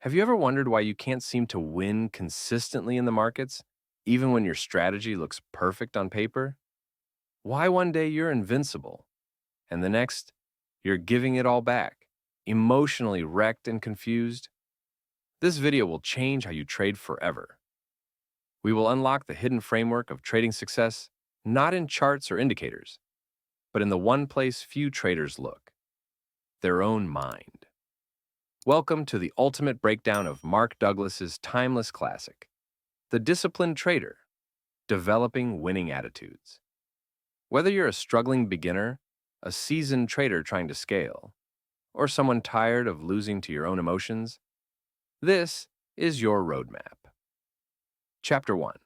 Have you ever wondered why you can't seem to win consistently in the markets, even when your strategy looks perfect on paper? Why one day you're invincible, and the next, you're giving it all back, emotionally wrecked and confused? This video will change how you trade forever. We will unlock the hidden framework of trading success, not in charts or indicators, but in the one place few traders look: their own mind. Welcome to the ultimate breakdown of Mark Douglas's timeless classic, The Disciplined Trader: Developing Winning Attitudes. Whether you're a struggling beginner, a seasoned trader trying to scale, or someone tired of losing to your own emotions, this is your roadmap. Chapter 1: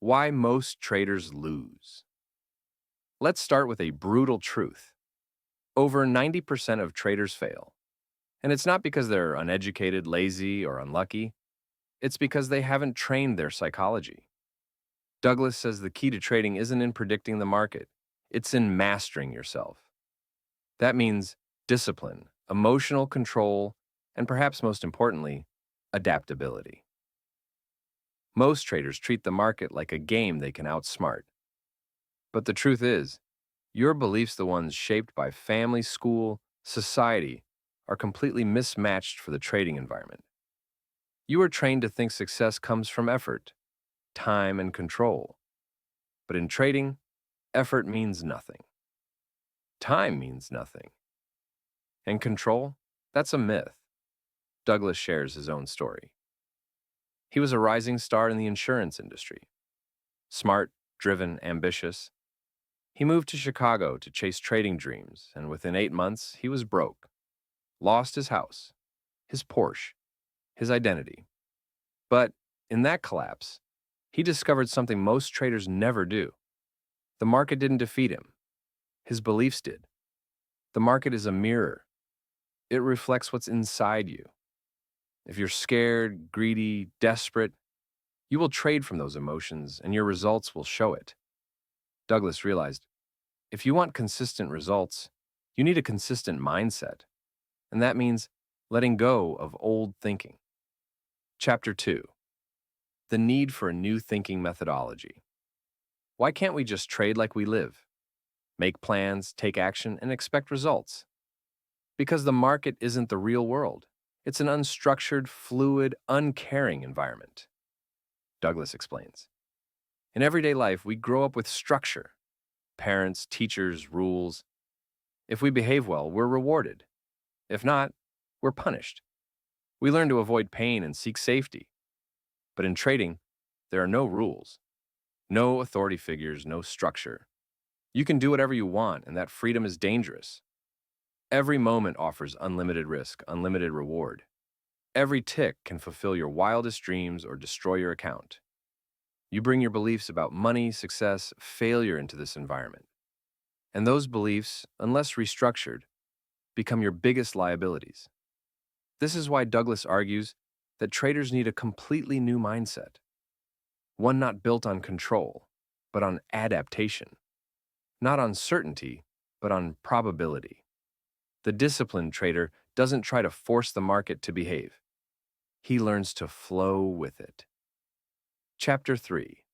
Why Most Traders Lose. Let's start with a brutal truth. Over 90% of traders fail. And it's not because they're uneducated, lazy, or unlucky. It's because they haven't trained their psychology. Douglas says the key to trading isn't in predicting the market, it's in mastering yourself. That means discipline, emotional control, and perhaps most importantly, adaptability. Most traders treat the market like a game they can outsmart. But the truth is, your beliefs, the ones shaped by family, school, society, are completely mismatched for the trading environment. You are trained to think success comes from effort, time, and control. But in trading, effort means nothing. Time means nothing. And control? That's a myth. Douglas shares his own story. He was a rising star in the insurance industry. Smart, driven, ambitious. He moved to Chicago to chase trading dreams, and within 8 months, he was broke. Lost his house, his Porsche, his identity. But in that collapse, he discovered something most traders never do. The market didn't defeat him. His beliefs did. The market is a mirror. It reflects what's inside you. If you're scared, greedy, desperate, you will trade from those emotions and your results will show it. Douglas realized, if you want consistent results, you need a consistent mindset. And that means letting go of old thinking. Chapter 2: The Need for a New Thinking Methodology. Why can't we just trade like we live? Make plans, take action, and expect results? Because the market isn't the real world. It's an unstructured, fluid, uncaring environment. Douglas explains. In everyday life, we grow up with structure: parents, teachers, rules. If we behave well, we're rewarded. If not, we're punished. We learn to avoid pain and seek safety. But in trading, there are no rules, no authority figures, no structure. You can do whatever you want, and that freedom is dangerous. Every moment offers unlimited risk, unlimited reward. Every tick can fulfill your wildest dreams or destroy your account. You bring your beliefs about money, success, failure into this environment. And those beliefs, unless restructured, become your biggest liabilities. This is why Douglas argues that traders need a completely new mindset, one not built on control, but on adaptation, not on certainty, but on probability. The disciplined trader doesn't try to force the market to behave. He learns to flow with it. Chapter 3: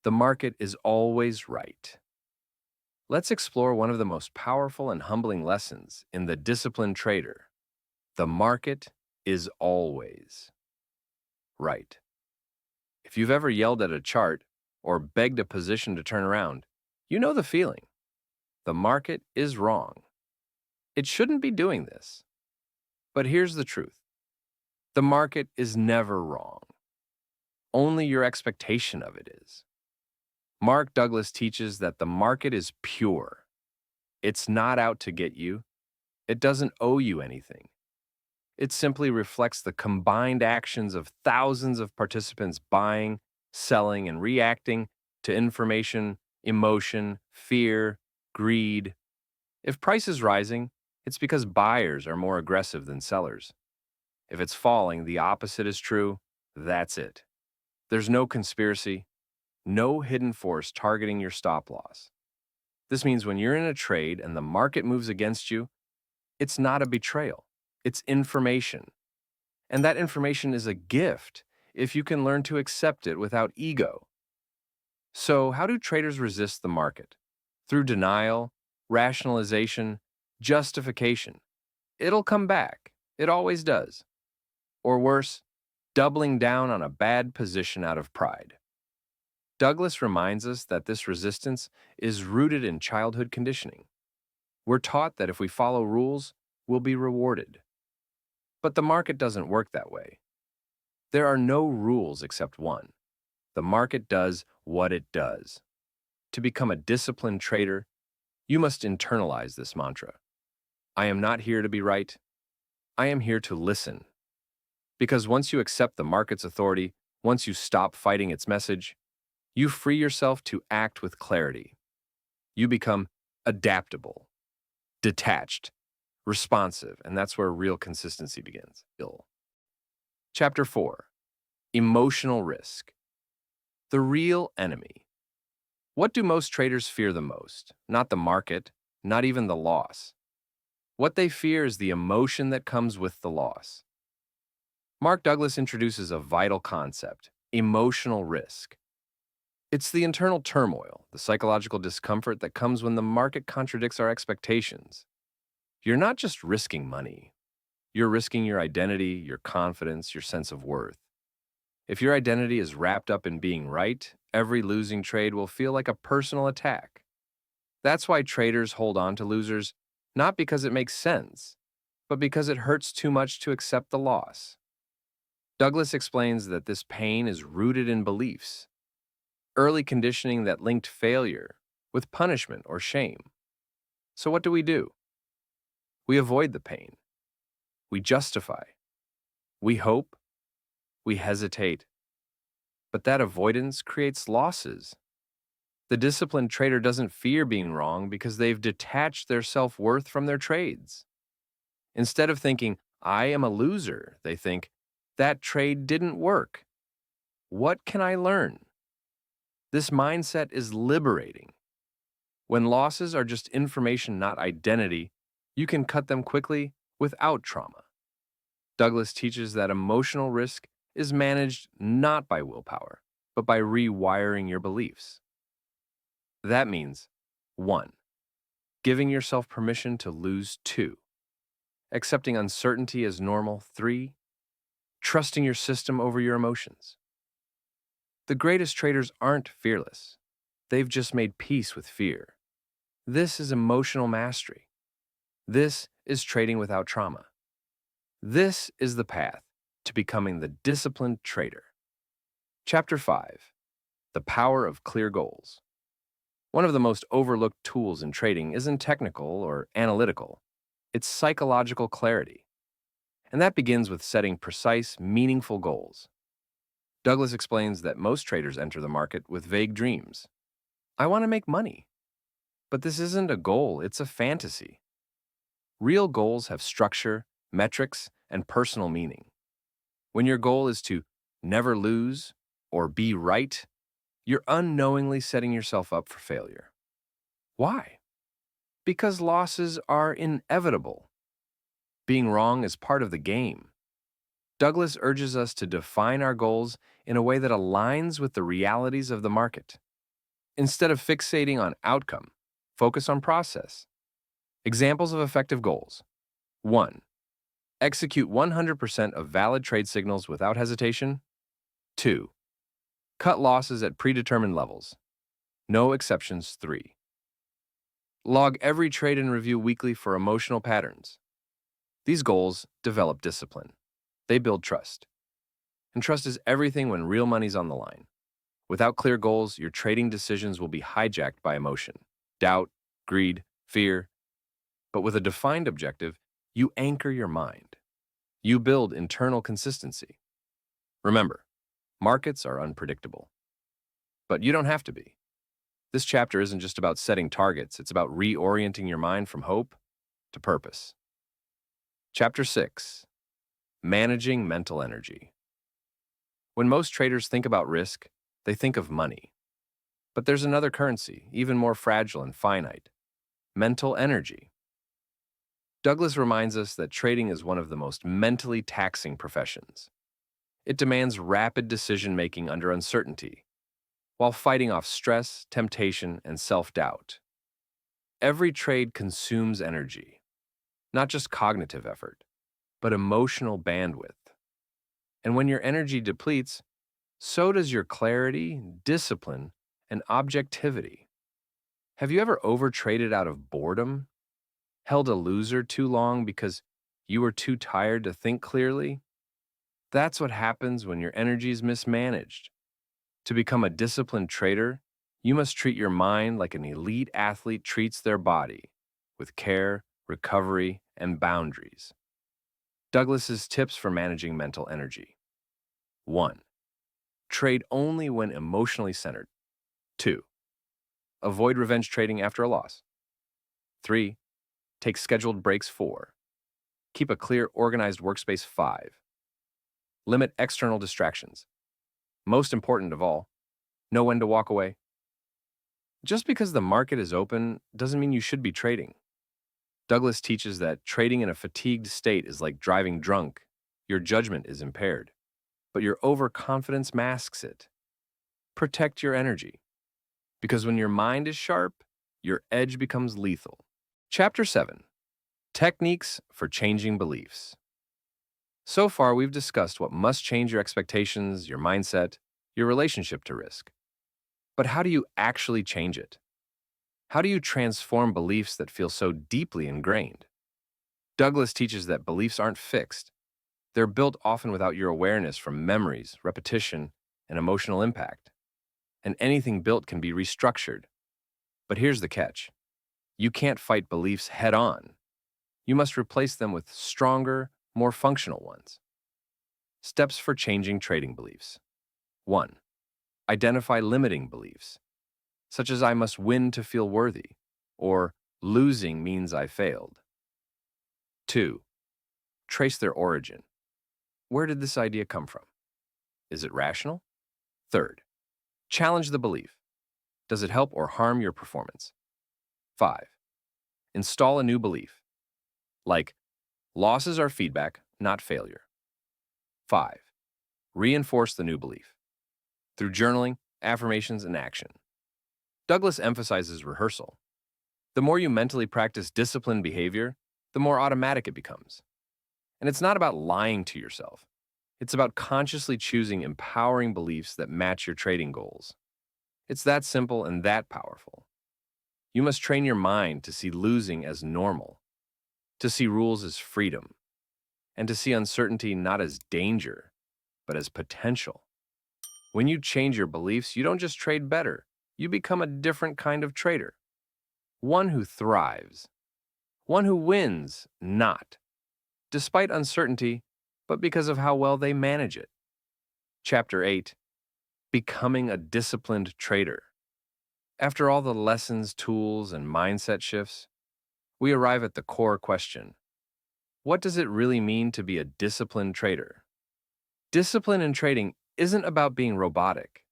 The Market is Always Right. Let's explore one of the most powerful and humbling lessons in The Disciplined Trader. The market is always right. If you've ever yelled at a chart or begged a position to turn around, you know the feeling. The market is wrong. It shouldn't be doing this. But here's the truth. The market is never wrong. Only your expectation of it is. Mark Douglas teaches that the market is pure. It's not out to get you. It doesn't owe you anything. It simply reflects the combined actions of thousands of participants buying, selling, and reacting to information, emotion, fear, greed. If price is rising, it's because buyers are more aggressive than sellers. If it's falling, the opposite is true. That's it. There's no conspiracy, no hidden force targeting your stop loss. This means when you're in a trade and the market moves against you, it's not a betrayal. It's information. And that information is a gift if you can learn to accept it without ego. So, how do traders resist the market? Through denial, rationalization, justification. It'll come back. It always does. Or worse, doubling down on a bad position out of pride. Douglas reminds us that this resistance is rooted in childhood conditioning. We're taught that if we follow rules, we'll be rewarded. But the market doesn't work that way. There are no rules except one. The market does what it does. To become a disciplined trader, you must internalize this mantra. I am not here to be right. I am here to listen. Because once you accept the market's authority, once you stop fighting its message, you free yourself to act with clarity. You become adaptable, detached, responsive, and that's where real consistency begins. Chapter 4. Emotional risk. The real enemy. What do most traders fear the most? Not the market, not even the loss. What they fear is the emotion that comes with the loss. Mark Douglas introduces a vital concept, emotional risk. It's the internal turmoil, the psychological discomfort that comes when the market contradicts our expectations. You're not just risking money. You're risking your identity, your confidence, your sense of worth. If your identity is wrapped up in being right, every losing trade will feel like a personal attack. That's why traders hold on to losers, not because it makes sense, but because it hurts too much to accept the loss. Douglas explains that this pain is rooted in beliefs, early conditioning that linked failure with punishment or shame. So what do? We avoid the pain. We justify. We hope. We hesitate. But that avoidance creates losses. The disciplined trader doesn't fear being wrong because they've detached their self-worth from their trades. Instead of thinking, I am a loser, they think, that trade didn't work. What can I learn? This mindset is liberating. When losses are just information, not identity, you can cut them quickly without trauma. Douglas teaches that emotional risk is managed not by willpower, but by rewiring your beliefs. That means 1. Giving yourself permission to lose. 2. Accepting uncertainty as normal. 3. Trusting your system over your emotions. The greatest traders aren't fearless. They've just made peace with fear. This is emotional mastery. This is trading without trauma. This is the path to becoming the disciplined trader. Chapter 5. The power of clear goals. One of the most overlooked tools in trading isn't technical or analytical. It's psychological clarity. And that begins with setting precise, meaningful goals. Douglas explains that most traders enter the market with vague dreams. I want to make money. But this isn't a goal, it's a fantasy. Real goals have structure, metrics, and personal meaning. When your goal is to never lose or be right, you're unknowingly setting yourself up for failure. Why? Because losses are inevitable. Being wrong is part of the game. Douglas urges us to define our goals in a way that aligns with the realities of the market. Instead of fixating on outcome, focus on process. Examples of effective goals. 1. Execute 100% of valid trade signals without hesitation. 2. Cut losses at predetermined levels. No exceptions. 3. Log every trade and review weekly for emotional patterns. These goals develop discipline. They build trust. And trust is everything when real money's on the line. Without clear goals, your trading decisions will be hijacked by emotion, doubt, greed, fear. But with a defined objective, you anchor your mind. You build internal consistency. Remember, markets are unpredictable. But you don't have to be. This chapter isn't just about setting targets, it's about reorienting your mind from hope to purpose. Chapter 6. Managing mental energy. When most traders think about risk, they think of money. But there's another currency, even more fragile and finite: mental energy. Douglas reminds us that trading is one of the most mentally taxing professions. It demands rapid decision-making under uncertainty, while fighting off stress, temptation, and self-doubt. Every trade consumes energy, not just cognitive effort, but emotional bandwidth. And when your energy depletes, so does your clarity, discipline, and objectivity. Have you ever overtraded out of boredom? Held a loser too long because you were too tired to think clearly? That's what happens when your energy is mismanaged. To become a disciplined trader, you must treat your mind like an elite athlete treats their body, with care, recovery, and boundaries. Douglas's tips for managing mental energy. 1. Trade only when emotionally centered. 2. Avoid revenge trading after a loss. 3. Take scheduled breaks. 4. Keep a clear, organized workspace. 5. Limit external distractions. Most important of all, know when to walk away. Just because the market is open doesn't mean you should be trading. Douglas teaches that trading in a fatigued state is like driving drunk. Your judgment is impaired, but your overconfidence masks it. Protect your energy, because when your mind is sharp, your edge becomes lethal. Chapter 7. Techniques for changing beliefs. So far, we've discussed what must change your expectations, your mindset, your relationship to risk. But how do you actually change it? How do you transform beliefs that feel so deeply ingrained? Douglas teaches that beliefs aren't fixed. They're built often without your awareness from memories, repetition, and emotional impact. And anything built can be restructured. But here's the catch. You can't fight beliefs head on. You must replace them with stronger, more functional ones. Steps for changing trading beliefs. 1. Identify limiting beliefs, such as I must win to feel worthy, or losing means I failed. 2. Trace their origin. Where did this idea come from? Is it rational? 3rd, challenge the belief. Does it help or harm your performance? 5. Install a new belief, like losses are feedback, not failure. 5. Reinforce the new belief through journaling, affirmations, and action. Douglas emphasizes rehearsal. The more you mentally practice disciplined behavior, the more automatic it becomes. And it's not about lying to yourself. It's about consciously choosing empowering beliefs that match your trading goals. It's that simple and that powerful. You must train your mind to see losing as normal, to see rules as freedom, and to see uncertainty not as danger, but as potential. When you change your beliefs, you don't just trade better, you become a different kind of trader. One who thrives, one who wins, not despite uncertainty, but because of how well they manage it. Chapter 8. Becoming a disciplined trader. After all the lessons, tools, and mindset shifts, we arrive at the core question. What does it really mean to be a disciplined trader? Discipline in trading isn't about being robotic.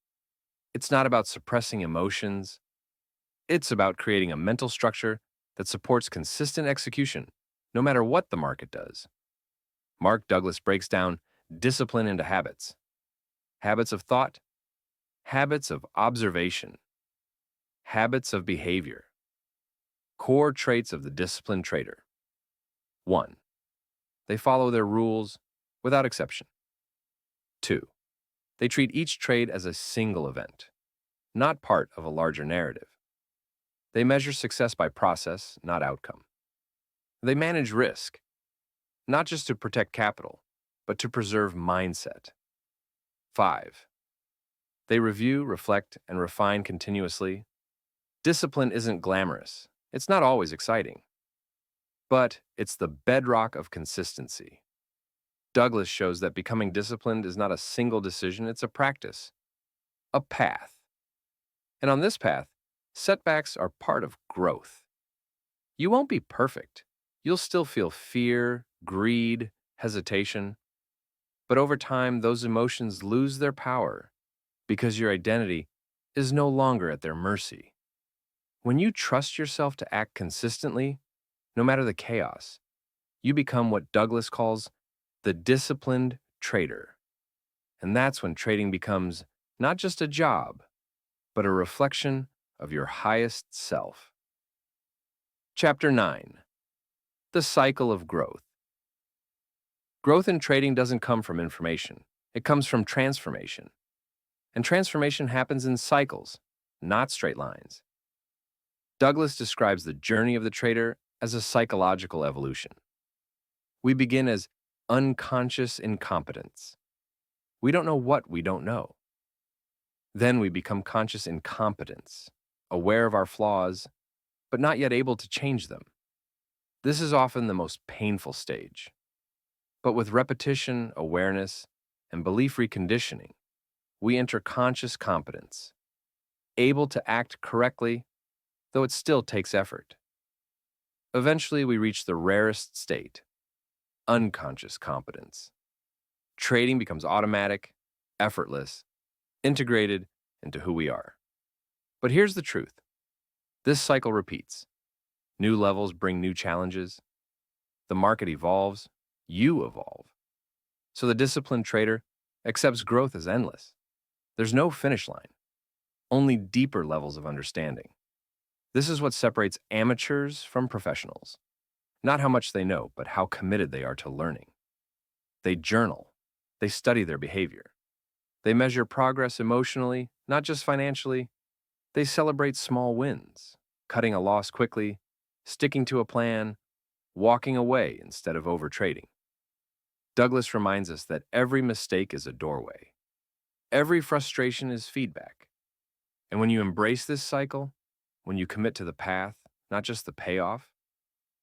It's not about suppressing emotions. It's about creating a mental structure that supports consistent execution, no matter what the market does. Mark Douglas breaks down discipline into habits. Habits of thought, habits of observation, habits of behavior. Core traits of the disciplined trader. 1. They follow their rules without exception. 2. They treat each trade as a single event, not part of a larger narrative. They measure success by process, not outcome. They manage risk, not just to protect capital, but to preserve mindset. 5. They review, reflect, and refine continuously. Discipline isn't glamorous. It's not always exciting. But it's the bedrock of consistency. Douglas shows that becoming disciplined is not a single decision, it's a practice, a path. And on this path, setbacks are part of growth. You won't be perfect. You'll still feel fear, greed, hesitation. But over time, those emotions lose their power because your identity is no longer at their mercy. When you trust yourself to act consistently, no matter the chaos, You become what Douglas calls the disciplined trader. And that's when trading becomes not just a job, but a reflection of your highest self. Chapter 9: The Cycle of Growth. Growth in trading doesn't come from information, it comes from transformation. And transformation happens in cycles, not straight lines. Douglas describes the journey of the trader as a psychological evolution. We begin as unconscious incompetence. We don't know what we don't know. Then we become conscious incompetence, aware of our flaws, but not yet able to change them. This is often the most painful stage. But with repetition, awareness, and belief reconditioning, we enter conscious competence, able to act correctly, though it still takes effort. Eventually, we reach the rarest state, unconscious competence. Trading becomes automatic, effortless, integrated into who we are. But here's the truth. This cycle repeats. New levels bring new challenges. The market evolves. You evolve. So the disciplined trader accepts growth as endless. There's no finish line, only deeper levels of understanding. This is what separates amateurs from professionals. Not how much they know, but how committed they are to learning. They journal. They study their behavior. They measure progress emotionally, not just financially. They celebrate small wins, cutting a loss quickly, sticking to a plan, walking away instead of overtrading. Douglas reminds us that every mistake is a doorway. Every frustration is feedback. And when you embrace this cycle, when you commit to the path, not just the payoff,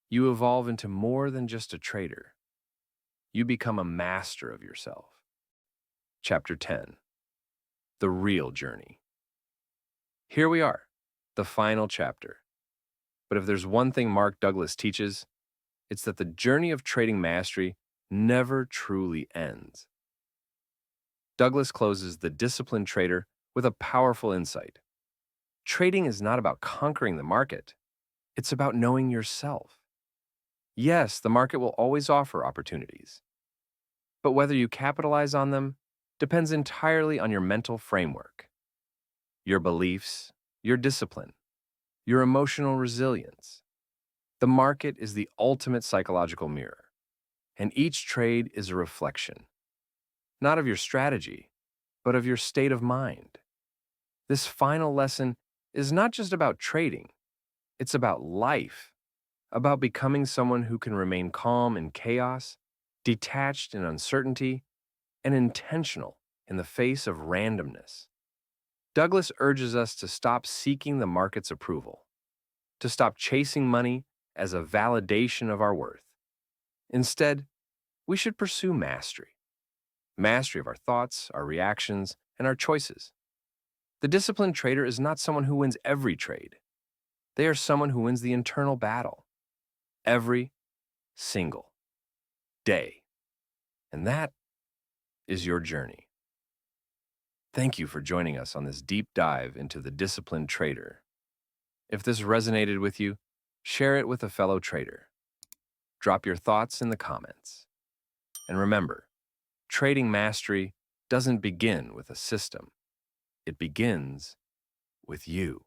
you evolve into more than just a trader. You become a master of yourself. Chapter 10: The Real Journey. Here we are, the final chapter. But if there's one thing Mark Douglas teaches, it's that the journey of trading mastery never truly ends. Douglas closes The Disciplined Trader with a powerful insight. Trading is not about conquering the market. It's about knowing yourself. Yes, the market will always offer opportunities, but whether you capitalize on them depends entirely on your mental framework, your beliefs, your discipline, your emotional resilience. The market is the ultimate psychological mirror, and each trade is a reflection, not of your strategy, but of your state of mind. This final lesson is not just about trading, it's about life, about becoming someone who can remain calm in chaos, detached in uncertainty, and intentional in the face of randomness. Douglas urges us to stop seeking the market's approval, to stop chasing money as a validation of our worth. Instead, we should pursue mastery. Mastery of our thoughts, our reactions, and our choices. The disciplined trader is not someone who wins every trade. They are someone who wins the internal battle every single day. And that is your journey. Thank you for joining us on this deep dive into the disciplined trader. If this resonated with you, share it with a fellow trader. Drop your thoughts in the comments. And remember, trading mastery doesn't begin with a system. It begins with you.